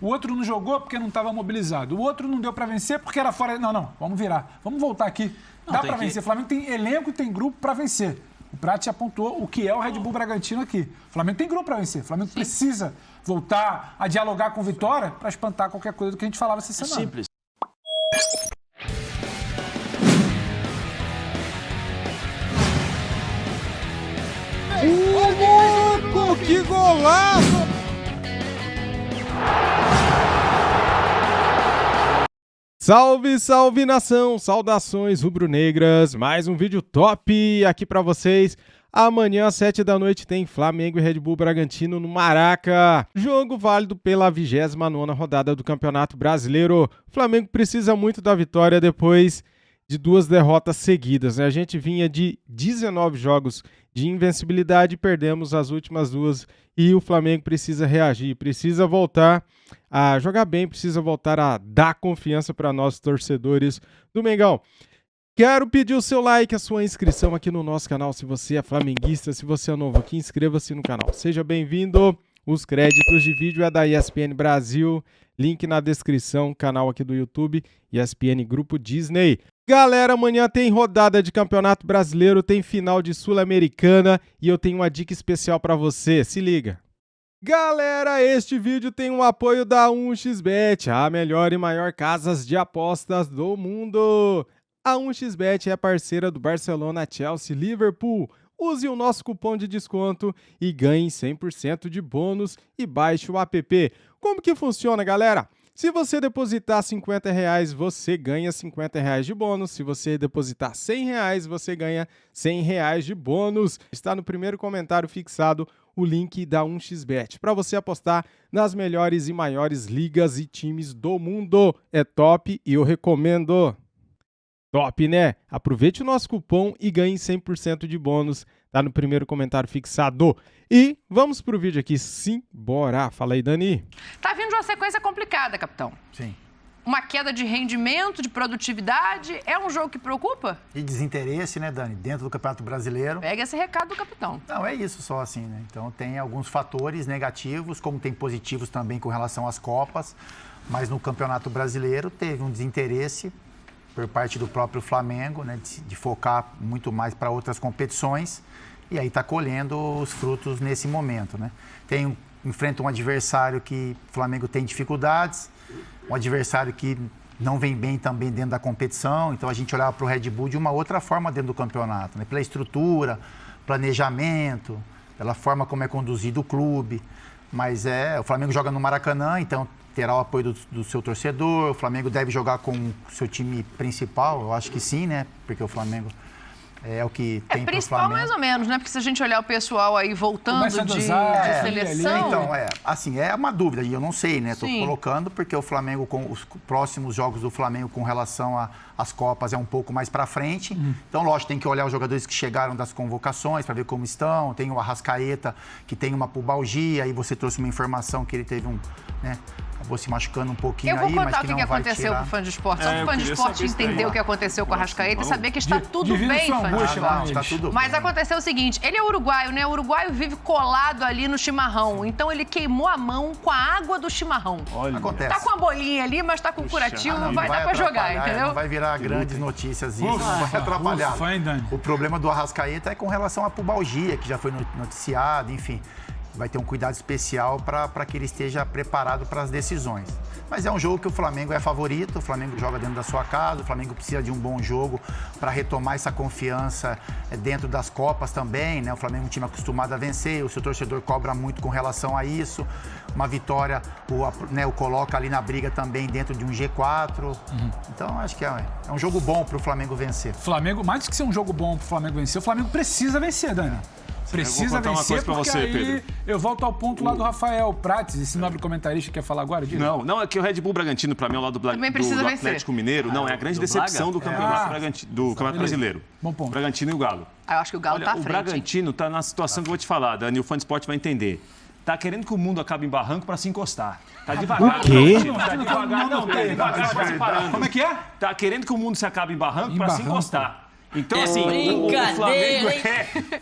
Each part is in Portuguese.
O outro não jogou porque não estava mobilizado. O outro não deu para vencer porque era fora... Não, vamos virar. Vamos voltar aqui. Dá para vencer. O Flamengo tem elenco e tem grupo para vencer. O Prati apontou o que é o Red Bull Bragantino aqui. O Flamengo tem grupo para vencer. O Flamengo precisa voltar a dialogar com Vitória para espantar qualquer coisa do que a gente falava essa semana. Simples. Louco, que golaço! Salve, salve nação! Saudações rubro-negras! Mais um vídeo top aqui pra vocês. Amanhã às 7 da noite tem Flamengo e Red Bull Bragantino no Maraca. Jogo válido pela 29ª rodada do Campeonato Brasileiro. O Flamengo precisa muito da vitória depois de 2 derrotas seguidas, né? A gente vinha de 19 jogos de invencibilidade, perdemos as últimas 2 e o Flamengo precisa reagir, precisa voltar a jogar bem, precisa voltar a dar confiança para nós torcedores do Mengão. Quero pedir o seu like, a sua inscrição aqui no nosso canal, se você é flamenguista, se você é novo aqui, inscreva-se no canal. Seja bem-vindo. Os créditos de vídeo é da ESPN Brasil, link na descrição, canal aqui do YouTube, ESPN Grupo Disney. Galera, amanhã tem rodada de Campeonato Brasileiro, tem final de Sul-Americana e eu tenho uma dica especial para você, se liga. Galera, este vídeo tem um apoio da 1xBet, a melhor e maior casas de apostas do mundo. A 1xBet é parceira do Barcelona, Chelsea, Liverpool. Use o nosso cupom de desconto e ganhe 100% de bônus e baixe o app. Como que funciona, galera? Se você depositar R$50, você ganha R$50 de bônus. Se você depositar R$100, você ganha R$100 de bônus. Está no primeiro comentário fixado o link da 1xBet para você apostar nas melhores e maiores ligas e times do mundo. É top e eu recomendo. Top, né? Aproveite o nosso cupom e ganhe 100% de bônus. Tá no primeiro comentário fixado. E vamos pro vídeo aqui. Sim, bora. Fala aí, Dani. Tá vindo de uma sequência complicada, capitão. Sim. Uma queda de rendimento, de produtividade. É um jogo que preocupa? E desinteresse, né, Dani? Dentro do Campeonato Brasileiro. Pega esse recado do capitão. Não, é isso só assim, né? Então tem alguns fatores negativos, como tem positivos também com relação às Copas. Mas no Campeonato Brasileiro teve um desinteresse por parte do próprio Flamengo, né, de focar muito mais para outras competições, e aí está colhendo os frutos nesse momento, né? Enfrenta um adversário que o Flamengo tem dificuldades, um adversário que não vem bem também dentro da competição, então a gente olhava para o Red Bull de uma outra forma dentro do campeonato, né? Pela estrutura, planejamento, pela forma como é conduzido o clube, mas o Flamengo joga no Maracanã, então terá o apoio do seu torcedor, o Flamengo deve jogar com o seu time principal, eu acho que sim, né? Porque o Flamengo é o que tem pro principal Flamengo. mais ou menos, né? Porque se a gente olhar o pessoal aí voltando de seleção... Então, assim, é uma dúvida, e eu não sei, né? Estou colocando porque o Flamengo, com os próximos jogos do Flamengo com relação às Copas é um pouco mais para frente. Então, lógico, tem que olhar os jogadores que chegaram das convocações para ver como estão. Tem o Arrascaeta, que tem uma pubalgia, aí você trouxe uma informação que ele teve acabou se machucando um pouquinho aí, mas que não vai tirar. Eu vou contar o que aconteceu com o fã de esporte. Só que o fã de esporte entender o que aconteceu com o Arrascaeta e saber que está tudo bem, fã de esporte. Está tudo Mas bem. aconteceu o seguinte, ele é uruguaio, né? O uruguaio vive colado ali no chimarrão. Então ele queimou a mão com a água do chimarrão. Olha, acontece. Tá com a bolinha ali, mas tá com curativo, não vai dar pra jogar, entendeu? Não vai virar grandes notícias isso, não vai atrapalhar. O problema do Arrascaeta é com relação à pubalgia, que já foi noticiado, enfim. Vai ter um cuidado especial para que ele esteja preparado para as decisões. Mas é um jogo que o Flamengo é favorito, o Flamengo joga dentro da sua casa, o Flamengo precisa de um bom jogo para retomar essa confiança dentro das Copas também, né? O Flamengo é um time acostumado a vencer, o seu torcedor cobra muito com relação a isso. Uma vitória o coloca ali na briga também dentro de um G4. Então, acho que é um jogo bom para o Flamengo vencer. Flamengo, mais do que ser um jogo bom para o Flamengo vencer, o Flamengo precisa vencer, Dani. Precisa vencer, porque você, aí Pedro. Eu volto ao ponto lá do Rafael Prates, esse nobre comentarista que quer falar agora disso. Não, é que o Red Bull Bragantino, para mim, ao lado do Atlético Mineiro, não, é a grande decepção do Campeonato Brasileiro. Bom ponto. O Bragantino e o Galo. Eu acho que o Galo tá à frente. O Bragantino tá na situação que eu vou te falar, Dani, o fã de esporte vai entender. Tá querendo que o mundo acabe em barranco para se encostar. Tá devagar. O quê? Tá devagar, tá devagar, tá se parando. Como é que é? Tá querendo que o mundo se acabe em barranco para se encostar. Então, assim, o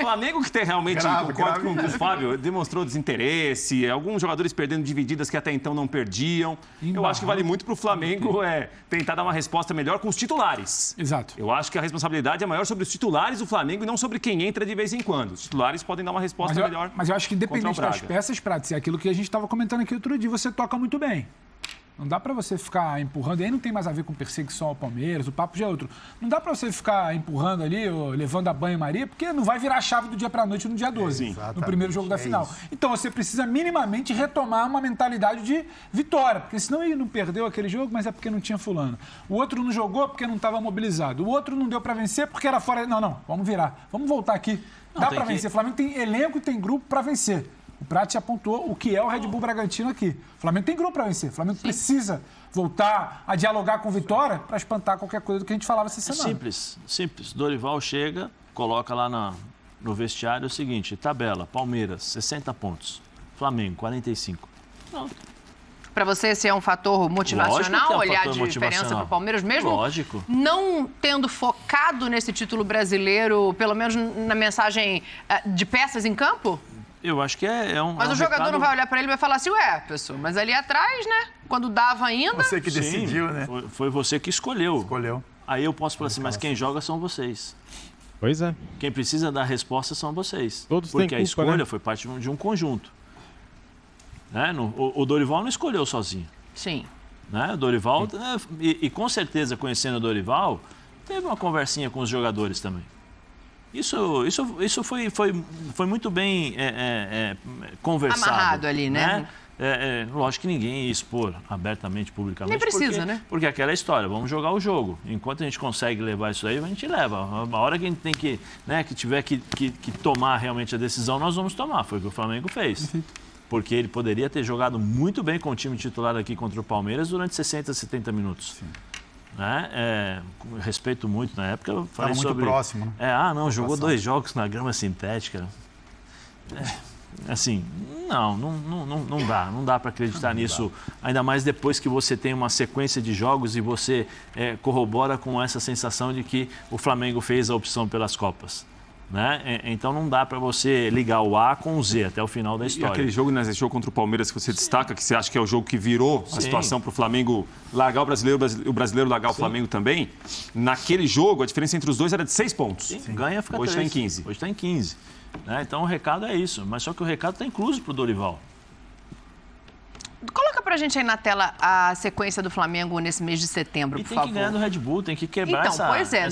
Flamengo que tem realmente, concordo com o Fábio, demonstrou desinteresse, alguns jogadores perdendo divididas que até então não perdiam. Eu acho que vale muito para o Flamengo tentar dar uma resposta melhor com os titulares. Exato. Eu acho que a responsabilidade é maior sobre os titulares do Flamengo e não sobre quem entra de vez em quando. Os titulares podem dar uma resposta melhor. Mas eu acho que independente das peças, Prats, é aquilo que a gente estava comentando aqui outro dia, você toca muito bem. Não dá para você ficar empurrando, e aí não tem mais a ver com perseguição ao Palmeiras, o papo já é outro. Não dá para você ficar empurrando ali, ou levando a banho-maria, porque não vai virar a chave do dia para a noite no dia 12, no primeiro jogo da final. Então você precisa minimamente retomar uma mentalidade de vitória, porque senão ele não perdeu aquele jogo, mas é porque não tinha fulano. O outro não jogou porque não estava mobilizado. O outro não deu para vencer porque era fora... Não, vamos virar. Vamos voltar aqui. Dá para vencer. O Flamengo tem elenco e tem grupo para vencer. O Prati apontou o que é o Red Bull Bragantino aqui. O Flamengo tem grupo para vencer. O Flamengo precisa voltar a dialogar com Vitória para espantar qualquer coisa do que a gente falava essa semana. Simples. Dorival chega, coloca lá no vestiário o seguinte, tabela, Palmeiras, 60 pontos. Flamengo, 45. Pronto. Para você, esse é um fator motivacional, olhar de diferença para o Palmeiras, mesmo não tendo focado nesse título brasileiro, pelo menos na mensagem de peças em campo? Eu acho que é um... Mas o jogador não vai olhar para ele e vai falar assim, pessoal, mas ali atrás, né, quando dava ainda... Você que decidiu, né? Foi você que escolheu. Escolheu. Aí eu posso falar assim, mas quem joga são vocês. Pois é. Quem precisa dar resposta são vocês. Todos porque têm a culpa, escolha né? foi parte de um conjunto. Né? O Dorival não escolheu sozinho. Sim. Né? O Dorival, e com certeza, conhecendo o Dorival, teve uma conversinha com os jogadores também. Isso foi muito bem conversado. Amarrado ali, né? Lógico que ninguém ia expor abertamente, publicamente. Nem precisa, né? Porque aquela história, vamos jogar o jogo. Enquanto a gente consegue levar isso aí, a gente leva. A hora que a gente tem que tiver que tomar realmente a decisão, nós vamos tomar. Foi o que o Flamengo fez. Porque ele poderia ter jogado muito bem com o time titular aqui contra o Palmeiras durante 60, 70 minutos. Sim. Né? Respeito muito na época. Eu falei muito sobre... próximo. Né? Jogou 2 jogos na grama sintética. Assim, não dá para acreditar nisso. Ainda mais depois que você tem uma sequência de jogos e você corrobora com essa sensação de que o Flamengo fez a opção pelas Copas. Né? Então não dá para você ligar o A com o Z até o final da história. E aquele jogo, né, esse jogo contra o Palmeiras que você destaca, que você acha que é o jogo que virou a situação para o Flamengo largar o brasileiro largar o Flamengo também, naquele jogo a diferença entre os dois era de 6 pontos. Sim. Ganha, fica 3. Hoje está em 15. Hoje está em 15. Né? Então o recado é isso, mas só que o recado está incluso para o Dorival. Coloca pra gente aí na tela a sequência do Flamengo nesse mês de setembro, por favor. E tem que ganhar do Red Bull, tem que quebrar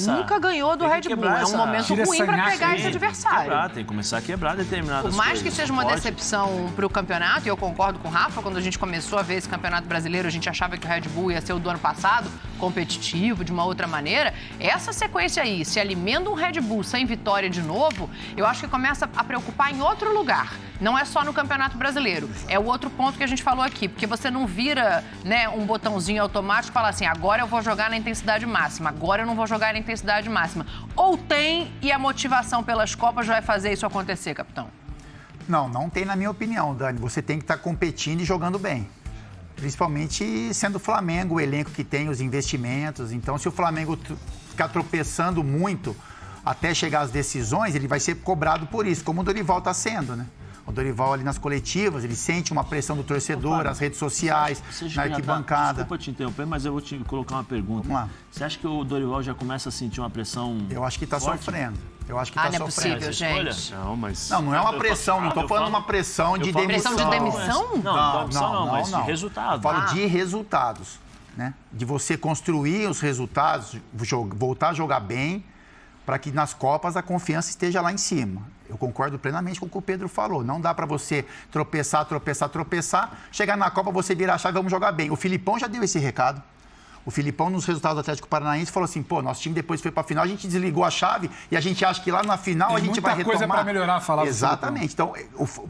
nunca ganhou do Red Bull. É um momento ruim pra pegar esse adversário. Tem que começar a quebrar determinadas coisas. Por mais que seja uma decepção pro campeonato, e eu concordo com o Rafa, quando a gente começou a ver esse campeonato brasileiro, a gente achava que o Red Bull ia ser o do ano passado, competitivo, de uma outra maneira. Essa sequência aí, se alimenta um Red Bull sem vitória de novo, eu acho que começa a preocupar em outro lugar. Não é só no Campeonato Brasileiro. É o outro ponto que a gente falou aqui, porque você não vira, né, um botãozinho automático e fala assim, agora eu vou jogar na intensidade máxima, agora eu não vou jogar na intensidade máxima. Ou tem e a motivação pelas Copas vai fazer isso acontecer, capitão? Não tem na minha opinião, Dani. Você tem que estar competindo e jogando bem. Principalmente sendo o Flamengo, o elenco que tem, os investimentos. Então, se o Flamengo ficar tropeçando muito até chegar às decisões, ele vai ser cobrado por isso, como o Dorival está sendo, né? O Dorival ali nas coletivas, ele sente uma pressão do torcedor, as redes sociais, na arquibancada. Desculpa te interromper, mas eu vou te colocar uma pergunta. Vamos lá. Você acha que o Dorival já começa a sentir uma pressão? Eu acho que está sofrendo. Eu acho que está sofrendo. Não é possível, gente. Não é uma pressão, não estou falando uma pressão de demissão. Pressão de demissão? Não, mas de resultado. Eu falo de resultados, né? De você construir os resultados, voltar a jogar bem, para que nas Copas a confiança esteja lá em cima. Eu concordo plenamente com o que o Pedro falou. Não dá para você tropeçar, chegar na Copa, você virar a chave e vamos jogar bem. O Filipão já deu esse recado. O Filipão, nos resultados do Atlético Paranaense, falou assim, nosso time depois foi para a final, a gente desligou a chave e a gente acha que lá na final a gente vai retomar. Tem muita coisa para melhorar, falar. Exatamente. Então,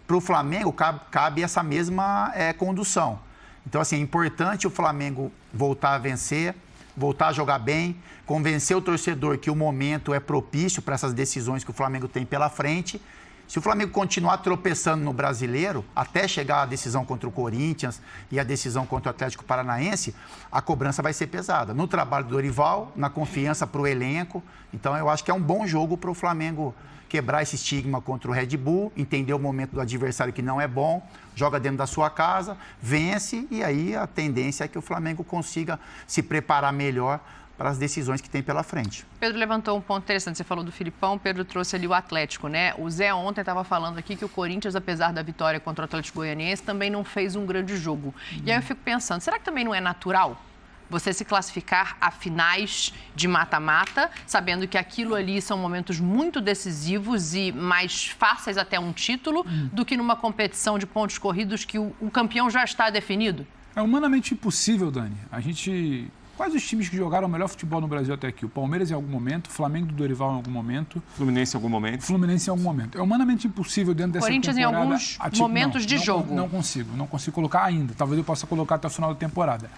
para o Flamengo, cabe essa mesma condução. Então, assim, é importante o Flamengo voltar a vencer, voltar a jogar bem, convencer o torcedor que o momento é propício para essas decisões que o Flamengo tem pela frente Se o Flamengo continuar tropeçando no Brasileiro, até chegar à decisão contra o Corinthians e a decisão contra o Atlético Paranaense, a cobrança vai ser pesada. No trabalho do Dorival, na confiança para o elenco. Então, eu acho que é um bom jogo para o Flamengo quebrar esse estigma contra o Red Bull, entender o momento do adversário que não é bom, joga dentro da sua casa, vence, e aí a tendência é que o Flamengo consiga se preparar melhor para as decisões que tem pela frente. Pedro levantou um ponto interessante, você falou do Filipão, Pedro trouxe ali o Atlético, né? O Zé ontem estava falando aqui que o Corinthians, apesar da vitória contra o Atlético Goianiense, também não fez um grande jogo. E aí eu fico pensando, será que também não é natural você se classificar a finais de mata-mata, sabendo que aquilo ali são momentos muito decisivos e mais fáceis até um título, do que numa competição de pontos corridos que o campeão já está definido? É humanamente impossível, Dani. Quais os times que jogaram o melhor futebol no Brasil até aqui? O Palmeiras em algum momento, o Flamengo do Dorival em algum momento. Fluminense em algum momento. Fluminense em algum momento. É humanamente impossível dentro dessa Corinthians temporada. Corinthians em alguns momentos de jogo. Não consigo colocar ainda. Talvez eu possa colocar até o final da temporada.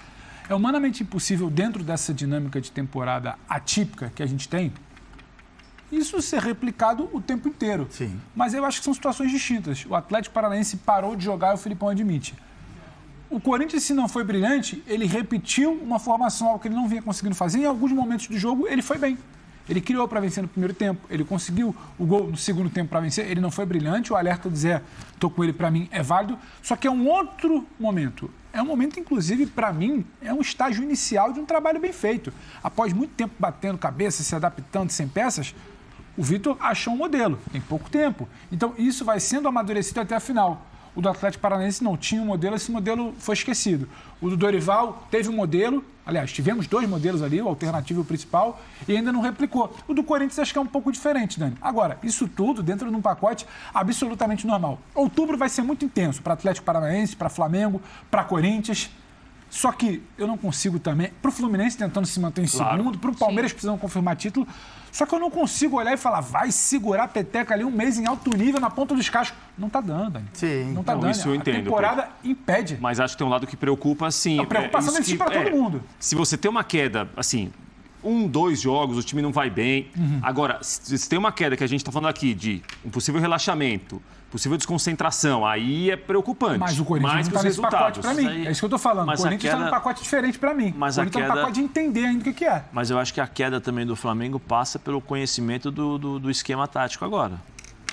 É humanamente impossível dentro dessa dinâmica de temporada atípica que a gente tem, isso ser replicado o tempo inteiro. Sim. Mas eu acho que são situações distintas. O Atlético Paranaense parou de jogar e o Filipão admite. O Corinthians, se não foi brilhante, ele repetiu uma formação, algo que ele não vinha conseguindo fazer. Em alguns momentos do jogo, ele foi bem. Ele criou para vencer no primeiro tempo, ele conseguiu o gol no segundo tempo para vencer, ele não foi brilhante, o alerta do Zé, estou com ele, para mim, é válido, só que é um outro momento. É um momento, inclusive, para mim, é um estágio inicial de um trabalho bem feito. Após muito tempo batendo cabeça, se adaptando, sem peças, o Vitor achou um modelo, tem pouco tempo. Então, isso vai sendo amadurecido até a final. O do Atlético Paranaense não tinha um modelo, esse modelo foi esquecido. O do Dorival teve um modelo, aliás, tivemos 2 modelos ali, o alternativo e o principal, e ainda não replicou. O do Corinthians acho que é um pouco diferente, Dani. Agora, isso tudo dentro de um pacote absolutamente normal. Outubro vai ser muito intenso para Atlético Paranaense, para Flamengo, para Corinthians. Só que eu não consigo também, para o Fluminense tentando se manter em segundo, para o Palmeiras precisando confirmar título, só que eu não consigo olhar e falar, vai segurar a peteca ali um mês em alto nível na ponta dos cascos. Não tá dando, Dani. Sim. Não tá dando. Isso eu entendo. A temporada impede. Mas acho que tem um lado que preocupa, sim. A preocupação desse time para todo mundo. Se você tem uma queda, assim, 1, 2 jogos, o time não vai bem. Agora, se tem uma queda que a gente está falando aqui de um possível relaxamento, possível desconcentração, aí é preocupante. Mas o Corinthians mais não está nesse pacote para mim. Aí... É isso que eu estou falando. O Corinthians está num pacote diferente para mim. Mas o Corinthians está num pacote de entender ainda o que é. Mas eu acho que a queda também do Flamengo passa pelo conhecimento do esquema tático agora.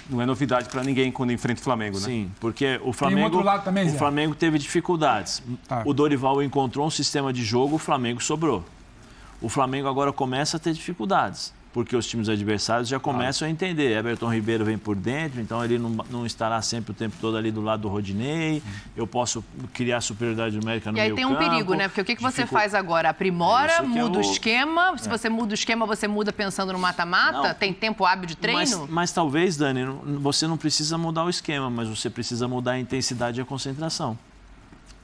Não é novidade para ninguém quando enfrenta o Flamengo, né? Sim, porque o Flamengo, tem um outro lado também, o Flamengo teve dificuldades. Tá. O Dorival encontrou um sistema de jogo, o Flamengo sobrou. O Flamengo agora começa a ter dificuldades, porque os times adversários já começam a entender. Everton Ribeiro vem por dentro, então ele não estará sempre o tempo todo ali do lado do Rodinei. Eu posso criar superioridade numérica no meio campo. E aí tem um perigo, né? Porque o que você faz agora? Aprimora, muda o esquema. Se você muda o esquema, você muda pensando no mata-mata? Tem tempo hábil de treino? Mas talvez, Dani, você não precisa mudar o esquema, mas você precisa mudar a intensidade e a concentração.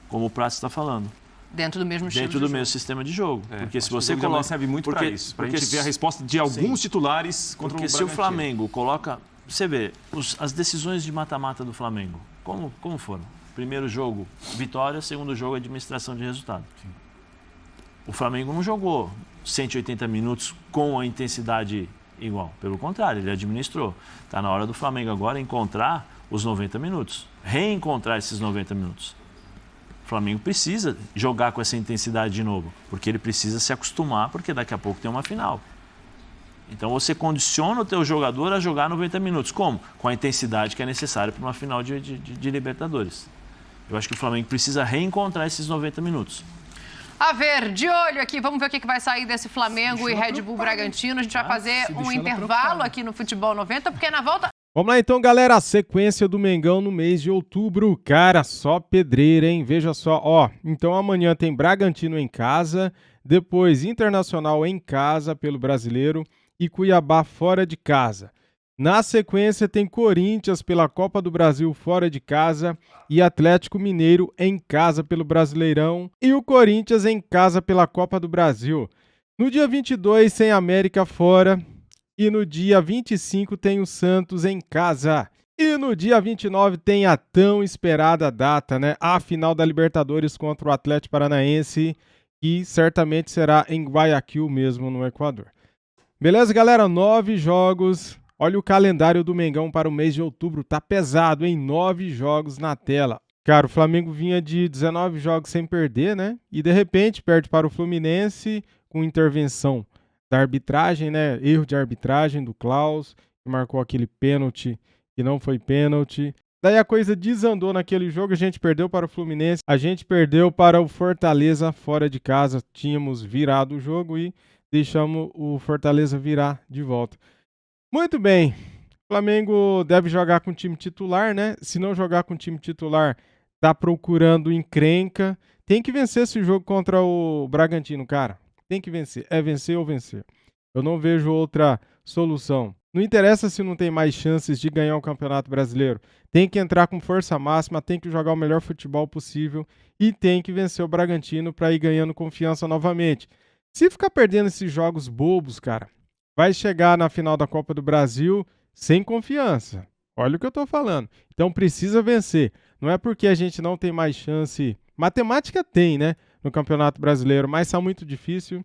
Como o Prats está falando. Dentro do mesmo estilo Dentro do mesmo sistema de jogo. Porque se você coloca... serve muito para isso. Para a gente ver a resposta de alguns titulares contra o Bragantino. Porque se o Flamengo coloca... Você vê, as decisões de mata-mata do Flamengo, como foram? Primeiro jogo, vitória. Segundo jogo, administração de resultado. Sim. O Flamengo não jogou 180 minutos com a intensidade igual. Pelo contrário, ele administrou. Está na hora do Flamengo agora encontrar os 90 minutos. Reencontrar esses 90 minutos. O Flamengo precisa jogar com essa intensidade de novo, porque ele precisa se acostumar, porque daqui a pouco tem uma final. Então você condiciona o teu jogador a jogar 90 minutos. Como? Com a intensidade que é necessária para uma final de Libertadores. Eu acho que o Flamengo precisa reencontrar esses 90 minutos. A ver, de olho aqui, vamos ver o que vai sair desse Flamengo e Red Bull Bragantino. A gente vai fazer um intervalo aqui no Futebol 90, porque na volta... Vamos lá então, galera, a sequência do Mengão no mês de outubro, cara, só pedreira, hein? Veja só, ó, então amanhã tem Bragantino em casa, depois Internacional em casa pelo Brasileiro e Cuiabá fora de casa. Na sequência tem Corinthians pela Copa do Brasil fora de casa e Atlético Mineiro em casa pelo Brasileirão e o Corinthians em casa pela Copa do Brasil. No dia 22 tem América fora. E no dia 25 tem o Santos em casa. E no dia 29 tem a tão esperada data, né? A final da Libertadores contra o Atlético Paranaense, que certamente será em Guayaquil mesmo, no Equador. Beleza, galera? 9 jogos Olha o calendário do Mengão para o mês de outubro, tá pesado, hein? 9 jogos na tela. Cara, o Flamengo vinha de 19 jogos sem perder, né? E de repente perde para o Fluminense com intervenção da arbitragem, né? Erro de arbitragem do Klaus, que marcou aquele pênalti que não foi pênalti. Daí a coisa desandou naquele jogo, a gente perdeu para o Fluminense, a gente perdeu para o Fortaleza fora de casa, tínhamos virado o jogo e deixamos o Fortaleza virar de volta. Muito bem, o Flamengo deve jogar com o time titular, né? Se não jogar com o time titular, tá procurando encrenca. Tem que vencer esse jogo contra o Bragantino, cara. Tem que vencer, é vencer ou vencer. Eu não vejo outra solução. Não interessa se não tem mais chances de ganhar o Campeonato Brasileiro. Tem que entrar com força máxima, tem que jogar o melhor futebol possível e tem que vencer o Bragantino para ir ganhando confiança novamente. Se ficar perdendo esses jogos bobos, cara, vai chegar na final da Copa do Brasil sem confiança. Olha o que eu tô falando. Então precisa vencer. Não é porque a gente não tem mais chance. Matemática tem, né? No Campeonato Brasileiro, mas tá muito difícil.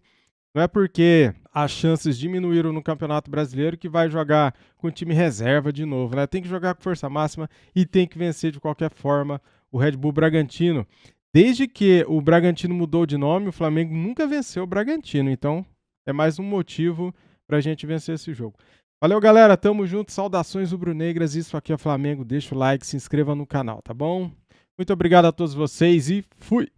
Não é porque as chances diminuíram no Campeonato Brasileiro que vai jogar com time reserva de novo, né? Tem que jogar com força máxima e tem que vencer de qualquer forma o Red Bull Bragantino. Desde que o Bragantino mudou de nome, o Flamengo nunca venceu o Bragantino. Então, é mais um motivo pra gente vencer esse jogo. Valeu, galera. Tamo junto. Saudações rubro-negras. Isso aqui é Flamengo. Deixa o like, se inscreva no canal, tá bom? Muito obrigado a todos vocês e fui!